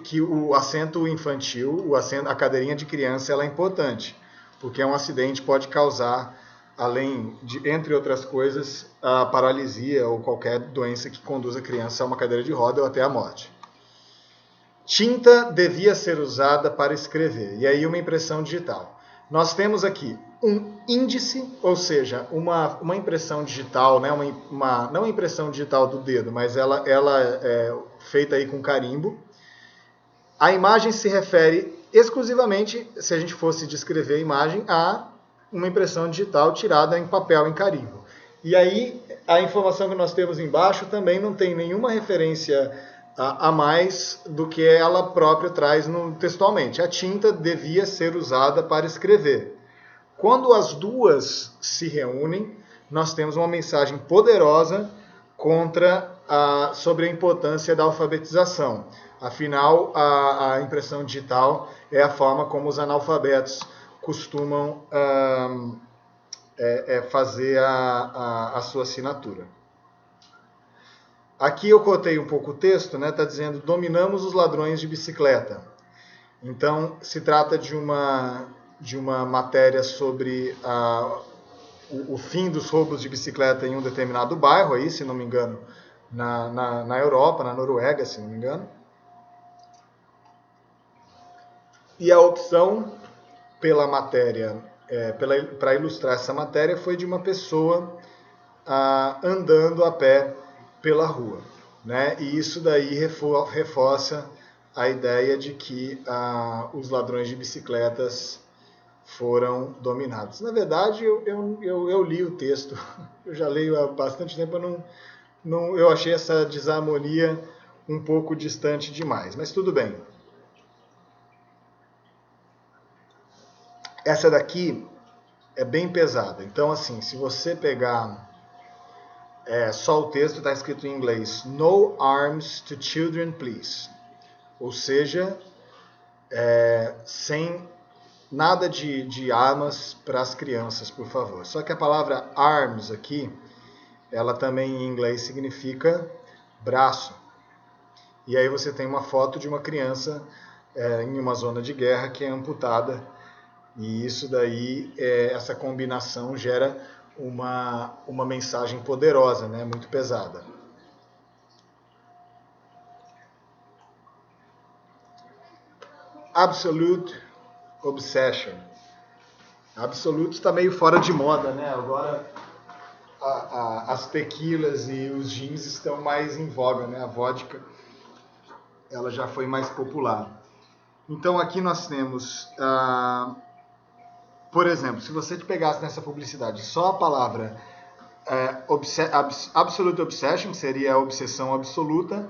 que o assento infantil, a cadeirinha de criança, ela é importante, porque um acidente pode causar, além de, entre outras coisas, a paralisia ou qualquer doença que conduza a criança a uma cadeira de roda ou até a morte. Tinta devia ser usada para escrever, e aí uma impressão digital. Nós temos aqui um índice, ou seja, uma impressão digital, né? Não a impressão digital do dedo, mas ela é feita aí com carimbo. A imagem se refere exclusivamente, se a gente fosse descrever a imagem, a uma impressão digital tirada em papel, em carimbo. E aí, a informação que nós temos embaixo também não tem nenhuma referência a mais do que ela própria traz textualmente. A tinta devia ser usada para escrever. Quando as duas se reúnem, nós temos uma mensagem poderosa sobre a importância da alfabetização. Afinal, a impressão digital é a forma como os analfabetos costumam fazer a sua assinatura. Aqui eu cortei um pouco o texto, né? Está dizendo, dominamos os ladrões de bicicleta. Então, se trata de uma matéria sobre o fim dos roubos de bicicleta em um determinado bairro, aí, se não me engano, na Europa, na Noruega, se não me engano. E a opção pela matéria, para ilustrar essa matéria, foi de uma pessoa andando a pé pela rua, né? E isso daí reforça a ideia de que os ladrões de bicicletas foram dominados. Na verdade, eu li o texto, eu já leio há bastante tempo, eu achei essa desarmonia um pouco distante demais, mas tudo bem. Essa daqui é bem pesada. Então, assim, se você pegar só o texto, está escrito em inglês: No arms to children, please. Ou seja, sem nada de armas para as crianças, por favor. Só que a palavra arms aqui, ela também em inglês significa braço. E aí você tem uma foto de uma criança em uma zona de guerra que é amputada. E isso daí, essa combinação gera uma mensagem poderosa, né? Muito pesada. Absolute obsession. Absolute está meio fora de moda, né? Agora as tequilas e os gins estão mais em voga, né? A vodka, ela já foi mais popular. Então aqui nós temos... por exemplo, se você pegasse nessa publicidade só a palavra Absolute Obsession seria a obsessão absoluta,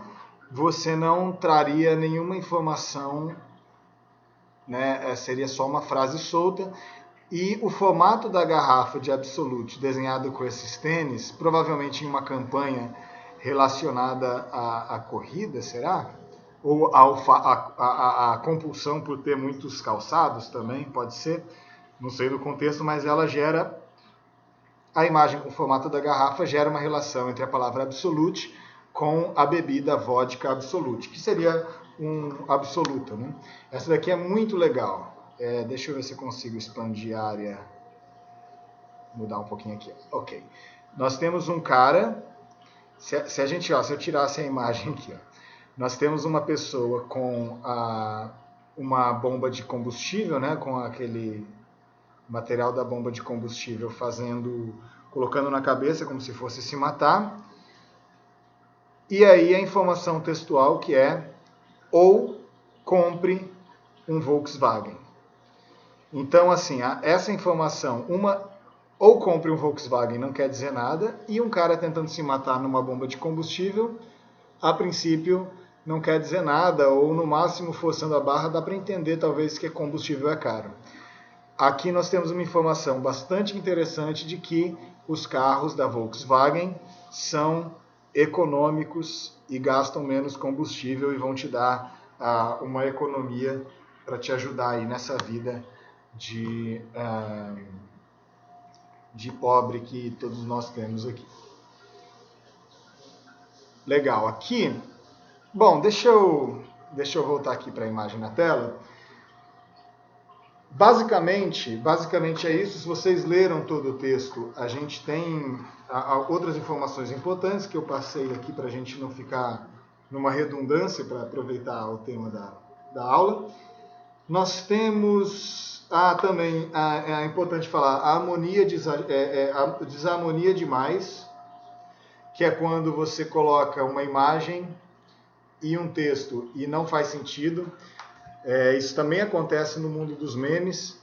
você não traria nenhuma informação, né? Seria só uma frase solta. E o formato da garrafa de Absolute, desenhado com esses tênis, provavelmente em uma campanha relacionada à corrida, será? Ou à compulsão por ter muitos calçados também, pode ser. Não sei do contexto, mas ela gera... A imagem com o formato da garrafa gera uma relação entre a palavra Absolute com a bebida vodka Absolute, que seria um absoluta, né? Essa daqui é muito legal. Deixa eu ver se eu consigo expandir a área. Mudar um pouquinho aqui. Ok. Nós temos um cara... Se eu tirasse a imagem aqui, ó, nós temos uma pessoa com uma bomba de combustível, né, com aquele material da bomba de combustível colocando na cabeça como se fosse se matar. E aí a informação textual que é: ou compre um Volkswagen. Então, assim, essa informação, ou compre um Volkswagen não quer dizer nada, e um cara tentando se matar numa bomba de combustível, a princípio não quer dizer nada, ou no máximo, forçando a barra, dá para entender talvez que combustível é caro. Aqui nós temos uma informação bastante interessante de que os carros da Volkswagen são econômicos e gastam menos combustível e vão te dar uma economia para te ajudar aí nessa vida de pobre que todos nós temos aqui. Legal, aqui... Bom, deixa eu voltar aqui para a imagem na tela. Basicamente é isso. Se vocês leram todo o texto, a gente tem outras informações importantes que eu passei aqui para a gente não ficar numa redundância, para aproveitar o tema da aula. Nós temos também, é importante falar, a harmonia, a desarmonia demais, que é quando você coloca uma imagem e um texto e não faz sentido. Isso também acontece no mundo dos memes,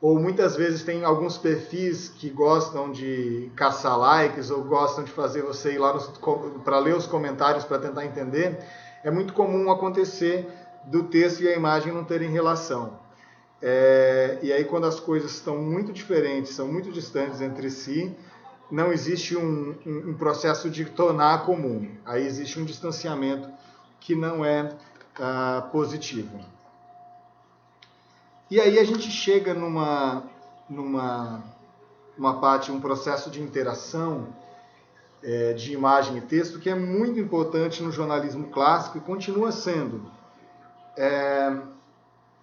ou muitas vezes tem alguns perfis que gostam de caçar likes, ou gostam de fazer você ir lá para ler os comentários para tentar entender. É muito comum acontecer do texto e a imagem não terem relação. E aí quando as coisas estão muito diferentes, são muito distantes entre si, não existe um processo de tornar comum. Aí existe um distanciamento que não é positivo. E aí a gente chega numa parte, um processo de interação de imagem e texto que é muito importante no jornalismo clássico e continua sendo.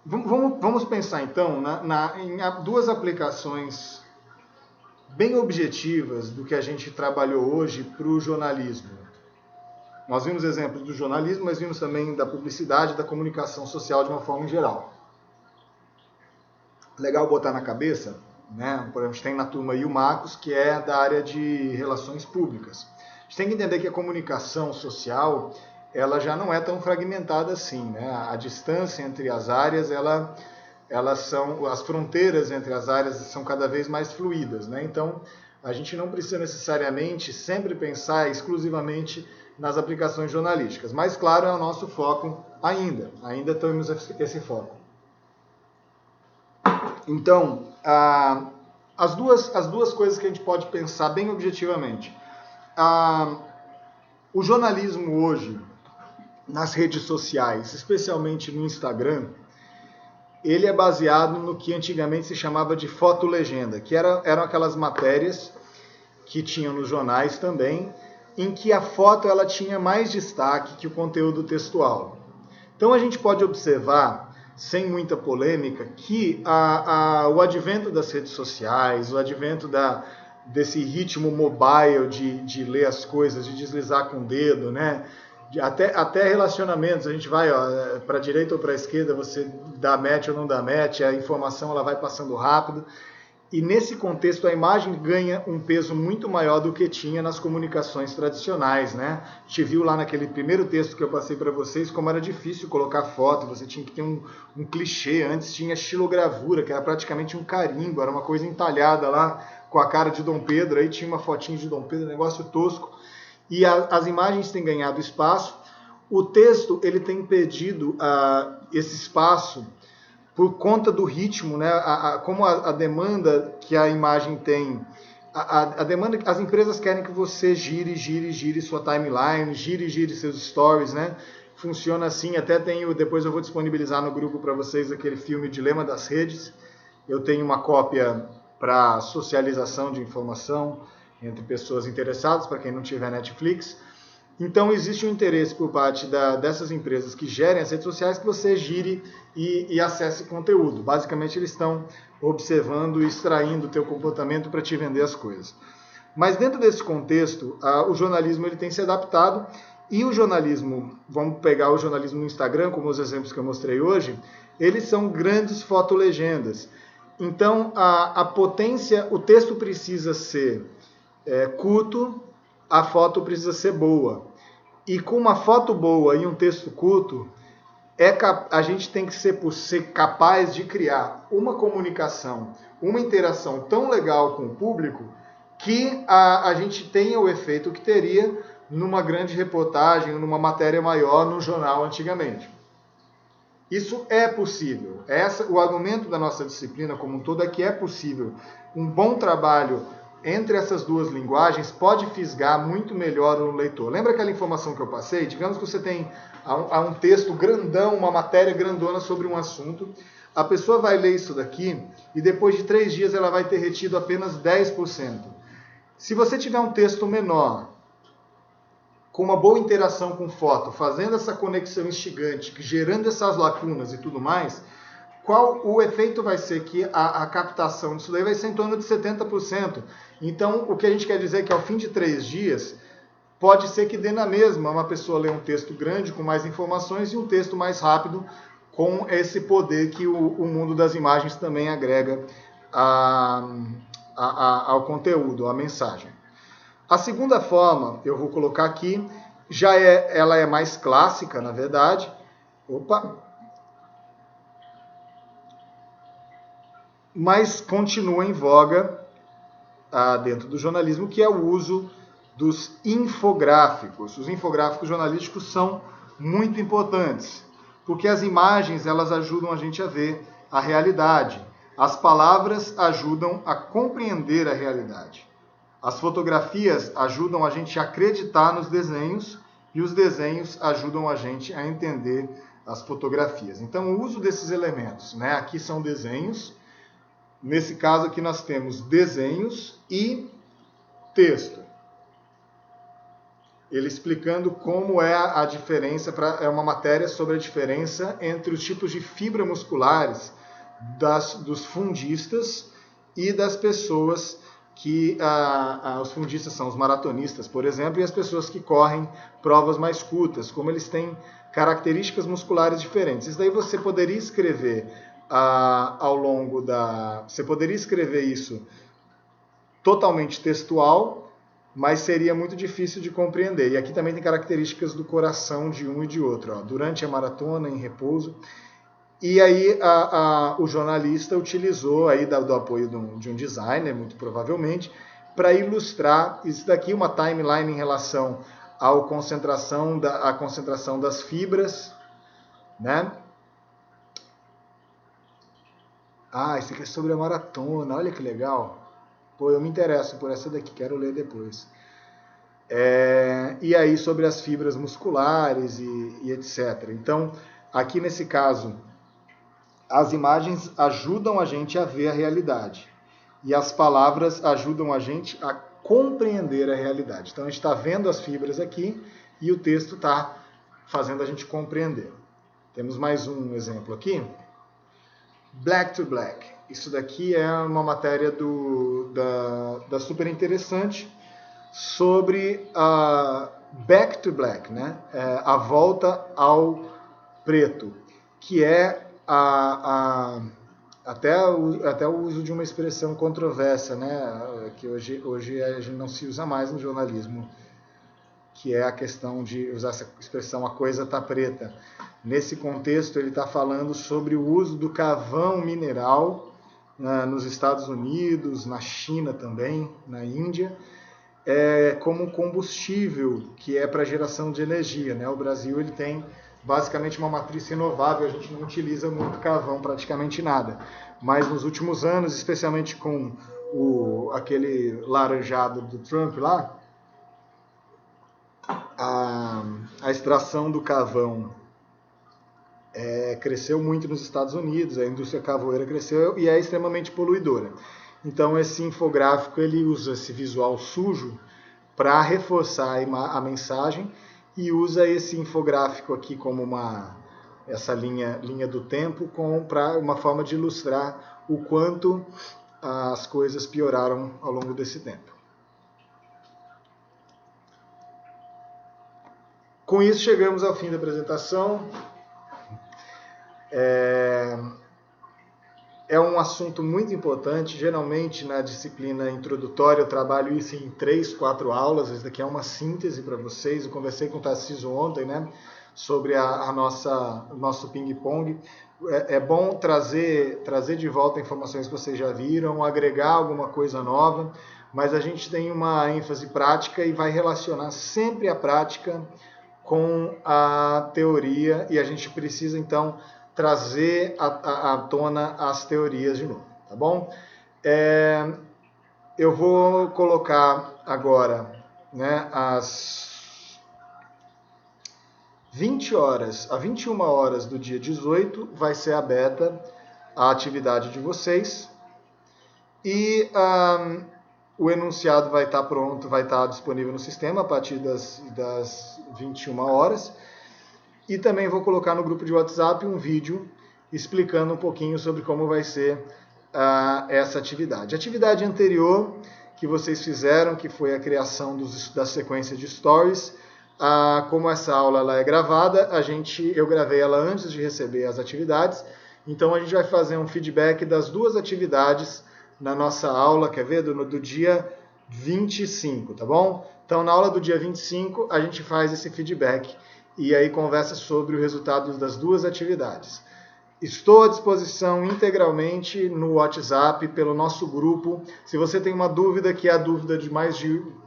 Vamos pensar então em duas aplicações bem objetivas do que a gente trabalhou hoje para o jornalismo. Nós vimos exemplos do jornalismo, mas vimos também da publicidade, da comunicação social de uma forma geral. Legal botar na cabeça, né? Por exemplo, a gente tem na turma aí o Marcos, que é da área de relações públicas. A gente tem que entender que a comunicação social, ela já não é tão fragmentada assim, né? A distância entre as áreas, as fronteiras entre as áreas são cada vez mais fluídas, né? Então, a gente não precisa necessariamente sempre pensar exclusivamente nas aplicações jornalísticas. Mas, claro, é o nosso foco ainda temos esse foco. Então, as duas coisas que a gente pode pensar bem objetivamente. O jornalismo hoje, nas redes sociais, especialmente no Instagram, ele é baseado no que antigamente se chamava de fotolegenda, que eram aquelas matérias que tinham nos jornais também, em que a foto ela tinha mais destaque que o conteúdo textual. Então a gente pode observar, sem muita polêmica, que o advento das redes sociais, o advento desse ritmo mobile de ler as coisas, de deslizar com o dedo, né? Até relacionamentos, a gente vai para a direita ou para a esquerda, você dá match ou não dá match, a informação ela vai passando rápido. E nesse contexto a imagem ganha um peso muito maior do que tinha nas comunicações tradicionais, né? A gente viu lá naquele primeiro texto que eu passei para vocês como era difícil colocar foto, você tinha que ter um clichê. Antes tinha estilogravura, que era praticamente um carimbo, era uma coisa entalhada lá com a cara de Dom Pedro, aí tinha uma fotinha de Dom Pedro, negócio tosco, e as imagens têm ganhado espaço. O texto ele tem perdido esse espaço por conta do ritmo, né? Como a demanda que a imagem tem, a demanda, as empresas querem que você gire sua timeline, gire seus stories, né? Funciona assim, até tenho, depois eu vou disponibilizar no grupo para vocês aquele filme Dilema das Redes. Eu tenho uma cópia para socialização de informação entre pessoas interessadas, para quem não tiver Netflix. Então, existe um interesse por parte dessas empresas que gerem as redes sociais que você gire e acesse conteúdo. Basicamente, eles estão observando e extraindo o teu comportamento para te vender as coisas. Mas dentro desse contexto, o jornalismo ele tem se adaptado, e o jornalismo, vamos pegar o jornalismo no Instagram, como os exemplos que eu mostrei hoje, eles são grandes fotolegendas. Então, a potência, o texto precisa ser curto, a foto precisa ser boa. E com uma foto boa e um texto curto, a gente tem que ser capaz de criar uma comunicação, uma interação tão legal com o público que a gente tenha o efeito que teria numa grande reportagem, numa matéria maior no jornal antigamente. Isso é possível. O argumento da nossa disciplina como um todo é que é possível. Um bom trabalho entre essas duas linguagens pode fisgar muito melhor o leitor. Lembra aquela informação que eu passei? Digamos que você tem um texto grandão, uma matéria grandona sobre um assunto. A pessoa vai ler isso daqui e depois de 3 dias ela vai ter retido apenas 10%. Se você tiver um texto menor, com uma boa interação com foto, fazendo essa conexão instigante, gerando essas lacunas e tudo mais, qual o efeito vai ser? Que a captação disso daí vai ser em torno de 70%. Então, o que a gente quer dizer é que ao fim de 3 dias, pode ser que dê na mesma uma pessoa ler um texto grande, com mais informações, e um texto mais rápido, com esse poder que o mundo das imagens também agrega ao conteúdo, à mensagem. A segunda forma, eu vou colocar aqui, ela é mais clássica, na verdade. Mas continua em voga dentro do jornalismo, que é o uso dos infográficos. Os infográficos jornalísticos são muito importantes, porque as imagens elas ajudam a gente a ver a realidade. As palavras ajudam a compreender a realidade. As fotografias ajudam a gente a acreditar nos desenhos, e os desenhos ajudam a gente a entender as fotografias. Então, o uso desses elementos, né? Aqui são desenhos. Nesse caso aqui nós temos desenhos e texto. Ele explicando como é a diferença, é uma matéria sobre a diferença entre os tipos de fibra musculares dos fundistas e das pessoas que... os fundistas são os maratonistas, por exemplo, e as pessoas que correm provas mais curtas, como eles têm características musculares diferentes. Isso daí você poderia escrever ao longo Você poderia escrever isso totalmente textual, mas seria muito difícil de compreender. E aqui também tem características do coração de um e de outro. Durante a maratona, em repouso. E aí o jornalista utilizou aí do apoio de um designer, muito provavelmente, para ilustrar isso daqui, uma timeline em relação à concentração das fibras, né? Isso aqui é sobre a maratona, olha que legal. Pô, eu me interesso por essa daqui, quero ler depois. E aí sobre as fibras musculares e etc. Então, aqui nesse caso, as imagens ajudam a gente a ver a realidade. E as palavras ajudam a gente a compreender a realidade. Então, a gente está vendo as fibras aqui e o texto está fazendo a gente compreender. Temos mais um exemplo aqui. Black to Black. Isso daqui é uma matéria da Super Interessante sobre Back to Black, né? A volta ao preto, que é até o uso de uma expressão controversa, né? Que hoje a gente não se usa mais no jornalismo, que é a questão de usar essa expressão, a coisa tá preta. Nesse contexto, ele está falando sobre o uso do carvão mineral nos Estados Unidos, na China também, na Índia, como combustível, que é para geração de energia, né? O Brasil ele tem basicamente uma matriz renovável, a gente não utiliza muito carvão, praticamente nada. Mas nos últimos anos, especialmente com aquele laranjado do Trump lá, a extração do carvão cresceu muito nos Estados Unidos, a indústria carvoeira cresceu e é extremamente poluidora. Então esse infográfico ele usa esse visual sujo para reforçar a mensagem e usa esse infográfico aqui como essa linha do tempo para uma forma de ilustrar o quanto as coisas pioraram ao longo desse tempo. Com isso chegamos ao fim da apresentação. É um assunto muito importante, geralmente na disciplina introdutória eu trabalho isso em 3, 4 aulas, isso daqui é uma síntese para vocês, eu conversei com o Tarcísio ontem, né, sobre o nosso ping-pong. É bom trazer de volta informações que vocês já viram, agregar alguma coisa nova, mas a gente tem uma ênfase prática e vai relacionar sempre a prática com a teoria e a gente precisa então trazer à tona as teorias de novo, tá bom? Eu vou colocar agora, né, às 20 horas, a 21 horas do dia 18, vai ser aberta a atividade de vocês e o enunciado vai estar pronto, vai estar disponível no sistema a partir das 21 horas. E também vou colocar no grupo de WhatsApp um vídeo explicando um pouquinho sobre como vai ser essa atividade. A atividade anterior que vocês fizeram, que foi a criação da sequência de stories, como essa aula ela é gravada, eu gravei ela antes de receber as atividades, então a gente vai fazer um feedback das 2 atividades na nossa aula, quer ver? Do dia 25, tá bom? Então na aula do dia 25 a gente faz esse feedback e aí conversa sobre o resultado das 2 atividades. Estou à disposição integralmente no WhatsApp, pelo nosso grupo. Se você tem uma dúvida, que é a dúvida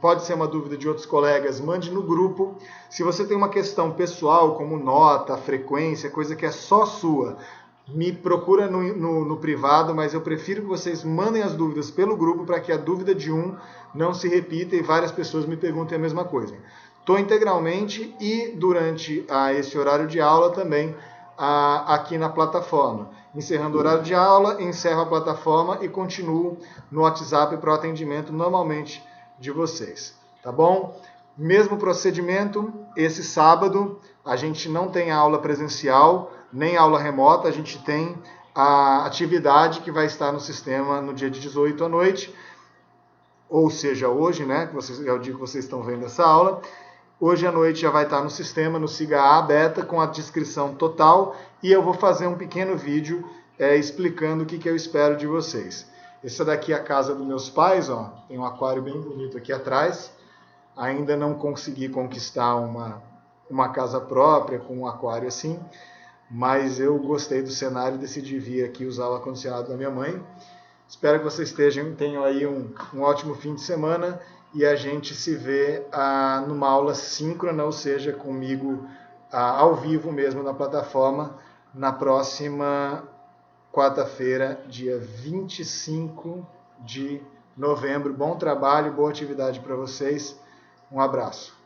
pode ser uma dúvida de outros colegas, mande no grupo. Se você tem uma questão pessoal, como nota, frequência, coisa que é só sua, me procura no privado, mas eu prefiro que vocês mandem as dúvidas pelo grupo para que a dúvida de um não se repita e várias pessoas me perguntem a mesma coisa. Estou integralmente e durante esse horário de aula também aqui na plataforma. Encerrando o horário de aula, encerro a plataforma e continuo no WhatsApp para o atendimento normalmente de vocês. Tá bom? Mesmo procedimento, esse sábado a gente não tem aula presencial, nem aula remota, a gente tem a atividade que vai estar no sistema no dia de 18 à noite, ou seja, hoje, né, que é o dia que vocês estão vendo essa aula. Hoje à noite já vai estar no sistema, no Siga A Beta, com a descrição total, e eu vou fazer um pequeno vídeo explicando o que eu espero de vocês. Essa daqui é a casa dos meus pais, ó, tem um aquário bem bonito aqui atrás. Ainda não consegui conquistar uma casa própria com um aquário assim, mas eu gostei do cenário e decidi vir aqui usar o ar-condicionado da minha mãe. Espero que vocês tenham aí um ótimo fim de semana e a gente se vê numa aula síncrona, ou seja, comigo ao vivo mesmo na plataforma, na próxima quarta-feira, dia 25 de novembro. Bom trabalho, boa atividade para vocês. Um abraço.